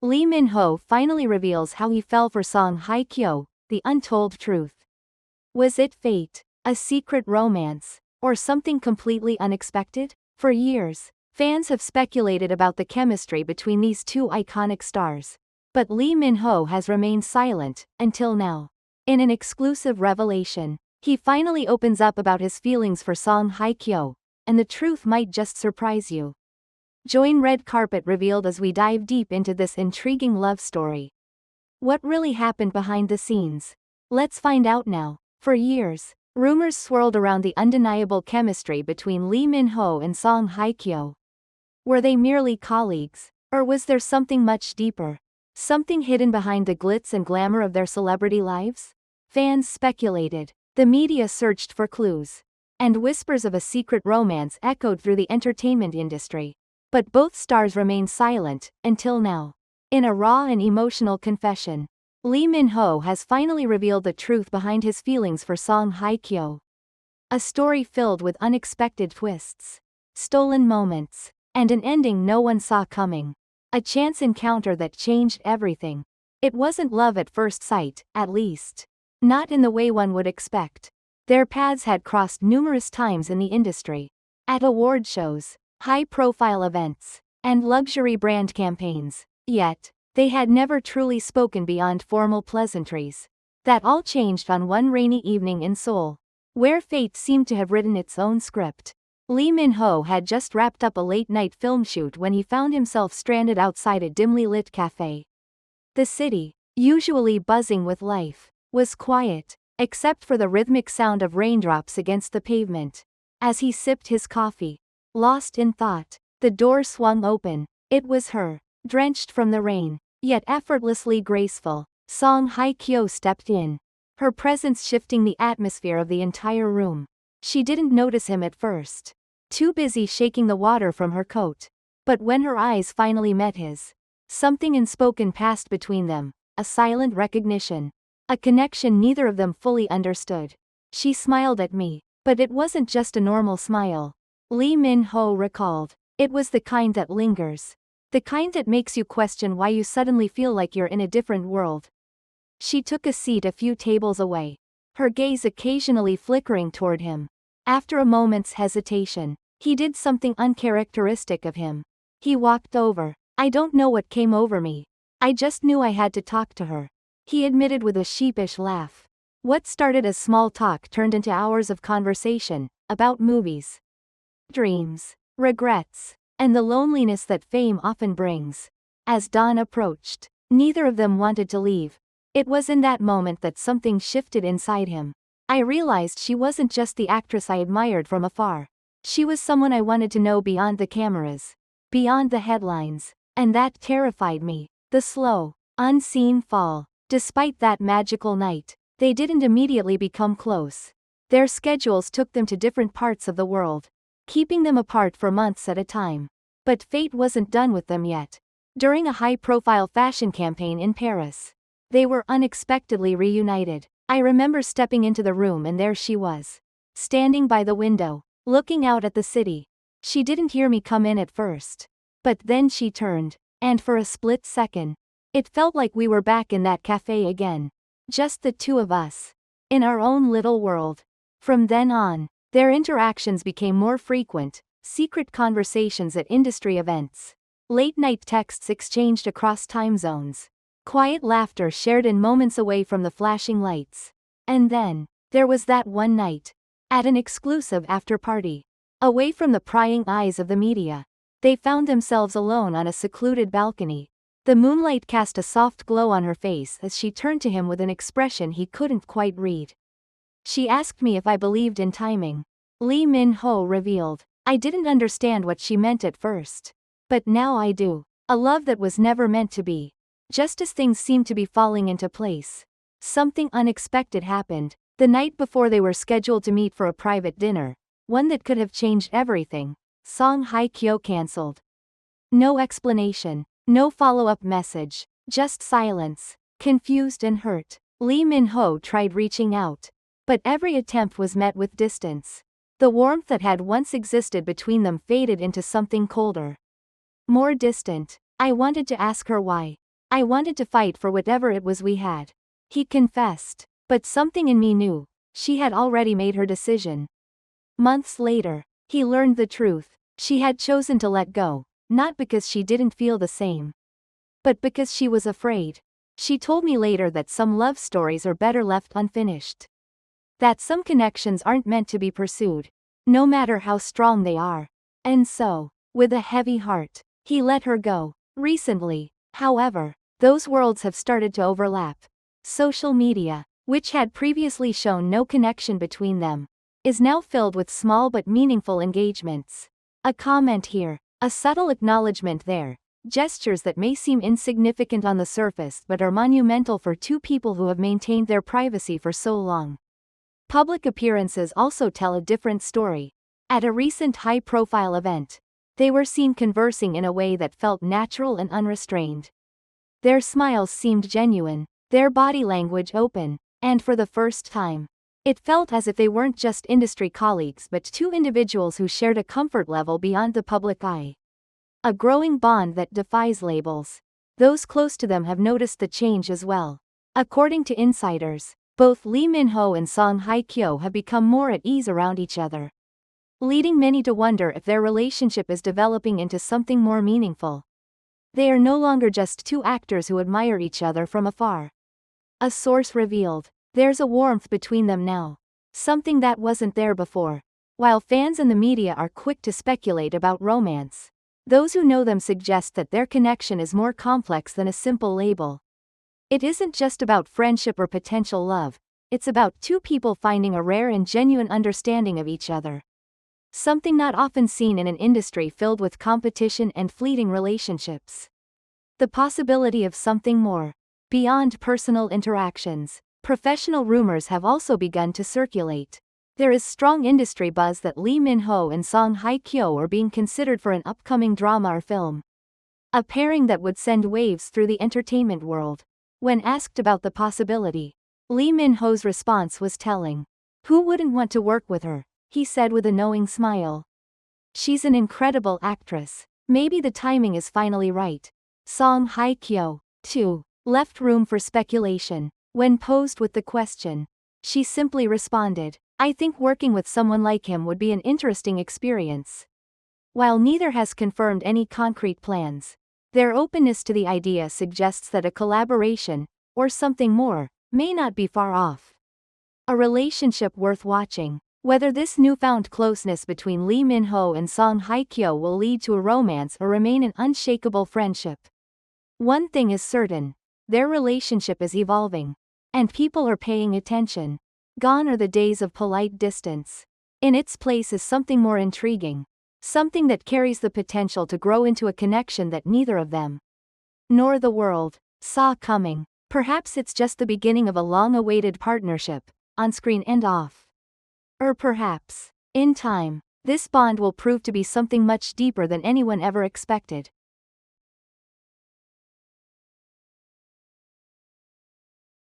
Lee Min-ho finally reveals how he fell for Song Hye Kyo, the untold truth. Was it fate, a secret romance, or something completely unexpected? For years, fans have speculated about the chemistry between these two iconic stars. But Lee Min-ho has remained silent, until now. In an exclusive revelation, he finally opens up about his feelings for Song Hye Kyo, and the truth might just surprise you. Join Red Carpet Revealed as we dive deep into this intriguing love story. What really happened behind the scenes? Let's find out now. For years, rumors swirled around the undeniable chemistry between Lee Min-ho and Song Hye Kyo. Were they merely colleagues, or was there something much deeper? Something hidden behind the glitz and glamour of their celebrity lives? Fans speculated, the media searched for clues, and whispers of a secret romance echoed through the entertainment industry. But both stars remained silent, until now. In a raw and emotional confession, Lee Min-ho has finally revealed the truth behind his feelings for Song Hye Kyo. A story filled with unexpected twists, stolen moments, and an ending no one saw coming. A chance encounter that changed everything. It wasn't love at first sight, at least. Not in the way one would expect. Their paths had crossed numerous times in the industry. At award shows, high-profile events, and luxury brand campaigns. Yet, they had never truly spoken beyond formal pleasantries. That all changed on one rainy evening in Seoul, where fate seemed to have written its own script. Lee Min-ho had just wrapped up a late-night film shoot when he found himself stranded outside a dimly lit cafe. The city, usually buzzing with life, was quiet, except for the rhythmic sound of raindrops against the pavement. As he sipped his coffee, lost in thought, the door swung open. It was her, drenched from the rain, yet effortlessly graceful. Song Hye Kyo stepped in, her presence shifting the atmosphere of the entire room. She didn't notice him at first, too busy shaking the water from her coat. But when her eyes finally met his, something unspoken passed between them, a silent recognition. A connection neither of them fully understood. She smiled at me, but it wasn't just a normal smile. Lee Min-ho recalled. It was the kind that lingers. The kind that makes you question why you suddenly feel like you're in a different world. She took a seat a few tables away, her gaze occasionally flickering toward him. After a moment's hesitation, he did something uncharacteristic of him. He walked over. I don't know what came over me. I just knew I had to talk to her. He admitted with a sheepish laugh. What started as small talk turned into hours of conversation, about movies, dreams, regrets, and the loneliness that fame often brings. As dawn approached, neither of them wanted to leave. It was in that moment that something shifted inside him. I realized she wasn't just the actress I admired from afar. She was someone I wanted to know beyond the cameras, beyond the headlines, and that terrified me. The slow, unseen fall. Despite that magical night, they didn't immediately become close. Their schedules took them to different parts of the world, keeping them apart for months at a time. But fate wasn't done with them yet. During a high-profile fashion campaign in Paris, they were unexpectedly reunited. I remember stepping into the room and there she was, standing by the window, looking out at the city. She didn't hear me come in at first. But then she turned, and for a split second, it felt like we were back in that cafe again. Just the two of us, in our own little world. From then on, their interactions became more frequent, secret conversations at industry events, late-night texts exchanged across time zones, quiet laughter shared in moments away from the flashing lights. And then, there was that one night, at an exclusive after-party. Away from the prying eyes of the media, they found themselves alone on a secluded balcony. The moonlight cast a soft glow on her face as she turned to him with an expression he couldn't quite read. She asked me if I believed in timing. Lee Min-ho revealed. I didn't understand what she meant at first. But now I do. A love that was never meant to be. Just as things seemed to be falling into place, something unexpected happened. The night before they were scheduled to meet for a private dinner, one that could have changed everything, Song Hye Kyo cancelled. No explanation, no follow-up message, just silence. Confused and hurt, Lee Min-ho tried reaching out. But every attempt was met with distance. The warmth that had once existed between them faded into something colder, more distant. I wanted to ask her why. I wanted to fight for whatever it was we had. He confessed. But something in me knew. She had already made her decision. Months later, he learned the truth. She had chosen to let go, not because she didn't feel the same, but because she was afraid. She told me later that some love stories are better left unfinished. That some connections aren't meant to be pursued, no matter how strong they are. And so, with a heavy heart, he let her go. Recently, however, those worlds have started to overlap. Social media, which had previously shown no connection between them, is now filled with small but meaningful engagements. A comment here, a subtle acknowledgement there, gestures that may seem insignificant on the surface but are monumental for two people who have maintained their privacy for so long. Public appearances also tell a different story. At a recent high-profile event, they were seen conversing in a way that felt natural and unrestrained. Their smiles seemed genuine, their body language open, and for the first time, it felt as if they weren't just industry colleagues but two individuals who shared a comfort level beyond the public eye. A growing bond that defies labels. Those close to them have noticed the change as well. According to insiders, both Lee Min-ho and Hye Kyo have become more at ease around each other, leading many to wonder if their relationship is developing into something more meaningful. They are no longer just two actors who admire each other from afar. A source revealed, there's a warmth between them now, something that wasn't there before. While fans and the media are quick to speculate about romance, those who know them suggest that their connection is more complex than a simple label. It isn't just about friendship or potential love, it's about two people finding a rare and genuine understanding of each other. Something not often seen in an industry filled with competition and fleeting relationships. The possibility of something more, beyond personal interactions. Professional rumors have also begun to circulate. There is strong industry buzz that Lee Min-ho and Hye Kyo are being considered for an upcoming drama or film. A pairing that would send waves through the entertainment world. When asked about the possibility, Lee Min-ho's response was telling. Who wouldn't want to work with her? He said with a knowing smile. She's an incredible actress. Maybe the timing is finally right. Hye Kyo, too, left room for speculation. When posed with the question, she simply responded, I think working with someone like him would be an interesting experience. While neither has confirmed any concrete plans, their openness to the idea suggests that a collaboration, or something more, may not be far off. A relationship worth watching. Whether this newfound closeness between Lee Min-ho and Hye Kyo will lead to a romance or remain an unshakable friendship. One thing is certain, their relationship is evolving. And people are paying attention. Gone are the days of polite distance. In its place is something more intriguing. Something that carries the potential to grow into a connection that neither of them, nor the world, saw coming. Perhaps it's just the beginning of a long-awaited partnership, on screen and off. Or perhaps, in time, this bond will prove to be something much deeper than anyone ever expected.